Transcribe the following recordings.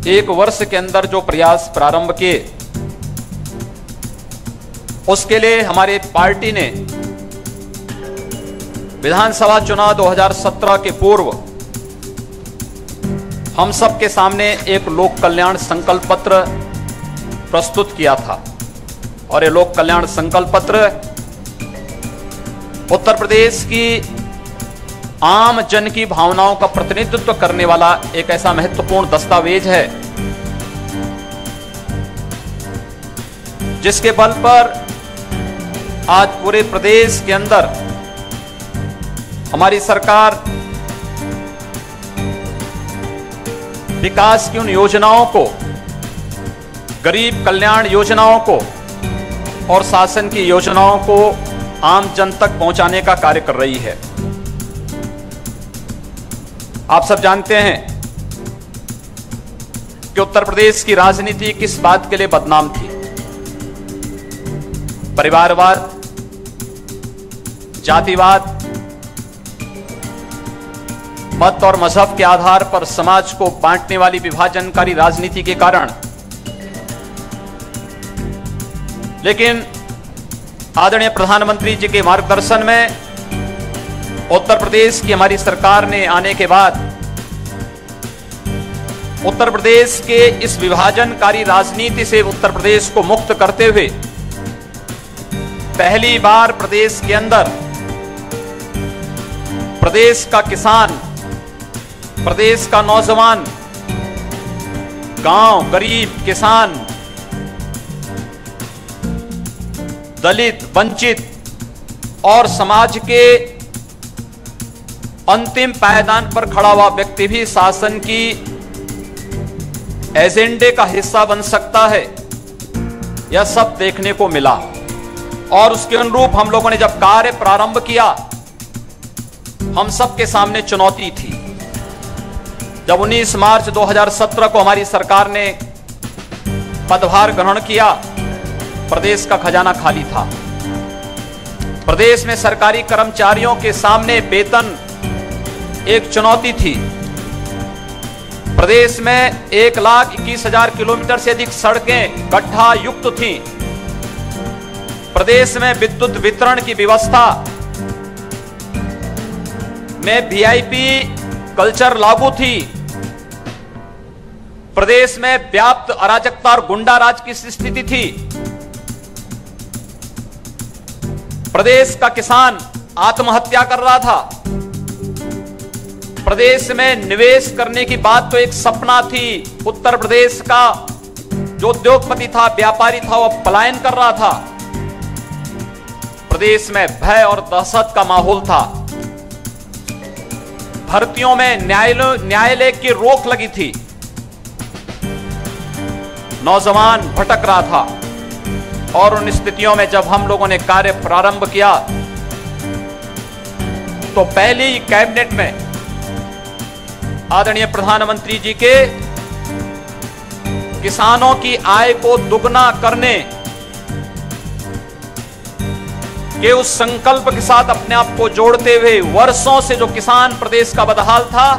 एक वर्ष के अंदर जो प्रयास प्रारंभ किए, उसके लिए हमारी पार्टी ने विधानसभा चुनाव 2017 के पूर्व हम सब के सामने एक लोक कल्याण संकल्प पत्र प्रस्तुत किया था। और ये लोक कल्याण संकल्प पत्र उत्तर प्रदेश की आम जन की भावनाओं का प्रतिनिधित्व करने वाला एक ऐसा महत्वपूर्ण दस्तावेज है जिसके बल पर आज पूरे प्रदेश के अंदर हमारी सरकार विकास की उन योजनाओं को, गरीब कल्याण योजनाओं को और शासन की योजनाओं को आम जन तक पहुंचाने का कार्य कर रही है। आप सब जानते हैं कि उत्तर प्रदेश की राजनीति किस बात के लिए बदनाम थी। परिवारवाद, जातिवाद, मत और मजहब के आधार पर समाज को बांटने वाली विभाजनकारी राजनीति के कारण। लेकिन आदरणीय प्रधानमंत्री जी के मार्गदर्शन में उत्तर प्रदेश की हमारी सरकार ने आने के बाद उत्तर प्रदेश के इस विभाजनकारी राजनीति से उत्तर प्रदेश को मुक्त करते हुए पहली बार प्रदेश के अंदर प्रदेश का किसान, प्रदेश का नौजवान, गांव, गरीब, किसान, दलित, वंचित और समाज के अंतिम पायदान पर खड़ा हुआ व्यक्ति भी शासन की एजेंडे का हिस्सा बन सकता है, यह सब देखने को मिला। और उसके अनुरूप हम लोगों ने जब कार्य प्रारंभ किया, हम सबके सामने चुनौती थी। जब 19 मार्च 2017 को हमारी सरकार ने पदभार ग्रहण किया, प्रदेश का खजाना खाली था। प्रदेश में सरकारी कर्मचारियों के सामने वेतन एक चुनौती थी। प्रदेश में 1,21,000 किलोमीटर से अधिक सड़कें गड्ढा युक्त थीं। प्रदेश में विद्युत वितरण की व्यवस्था में वीआईपी कल्चर लागू थी। प्रदेश में व्याप्त अराजकता और गुंडाराज की स्थिति थी। प्रदेश का किसान आत्महत्या कर रहा था। प्रदेश में निवेश करने की बात तो एक सपना थी। उत्तर प्रदेश का जो उद्योगपति था, व्यापारी था, वह पलायन कर रहा था। प्रदेश में भय और दहशत का माहौल था। भर्तियों में न्यायालय की रोक लगी थी। नौजवान भटक रहा था। और उन स्थितियों में जब हम लोगों ने कार्य प्रारंभ किया तो पहली कैबिनेट में आदरणीय प्रधानमंत्री जी के किसानों की आय को दुगना करने के उस संकल्प के साथ अपने आप को जोड़ते हुए वर्षों से जो किसान प्रदेश का बदहाल था,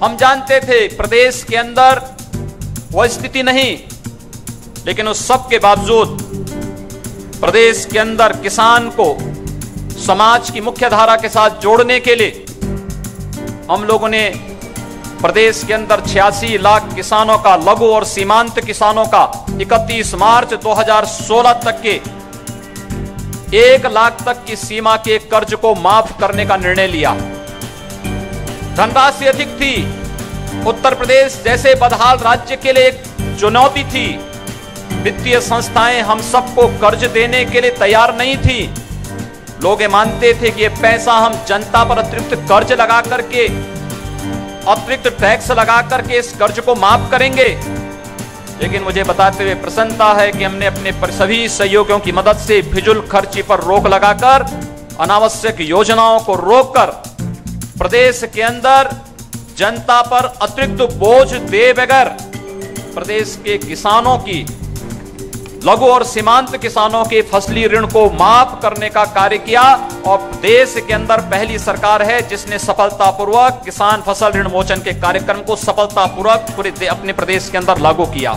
हम जानते थे प्रदेश के अंदर वह स्थिति नहीं, लेकिन उस सब के बावजूद प्रदेश के अंदर किसान को समाज की मुख्य धारा के साथ जोड़ने के लिए हम लोगों ने प्रदेश के अंदर 86 लाख किसानों का, लघु और सीमांत किसानों का 31 मार्च 2016 तक के 1 लाख तक की सीमा के कर्ज को माफ करने का निर्णय लिया। धनराशि अधिक थी। उत्तर प्रदेश जैसे बदहाल राज्य के लिए एक चुनौती थी। वित्तीय संस्थाएं हम सबको कर्ज देने के लिए तैयार नहीं थी। लोग ये मानते थे कि ये पैसा हम जनता पर अतिरिक्त कर्ज लगा करके, अतिरिक्त टैक्स लगा करके इस कर्ज को माफ करेंगे। लेकिन मुझे बताते हुए प्रसन्नता है कि हमने अपने सभी सहयोगियों की मदद से फिजूल खर्ची पर रोक लगाकर, अनावश्यक योजनाओं को रोककर प्रदेश के अंदर जनता पर अतिरिक्त बोझ दे बगैर प्रदेश के किसानों की लघु और सीमांत किसानों के फसली ऋण को माफ करने का कार्य किया और देश के अंदर पहली सरकार है जिसने सफलतापूर्वक किसान फसल ऋण मोचन के कार्यक्रम को सफलतापूर्वक पूरे अपने प्रदेश के अंदर लागू किया।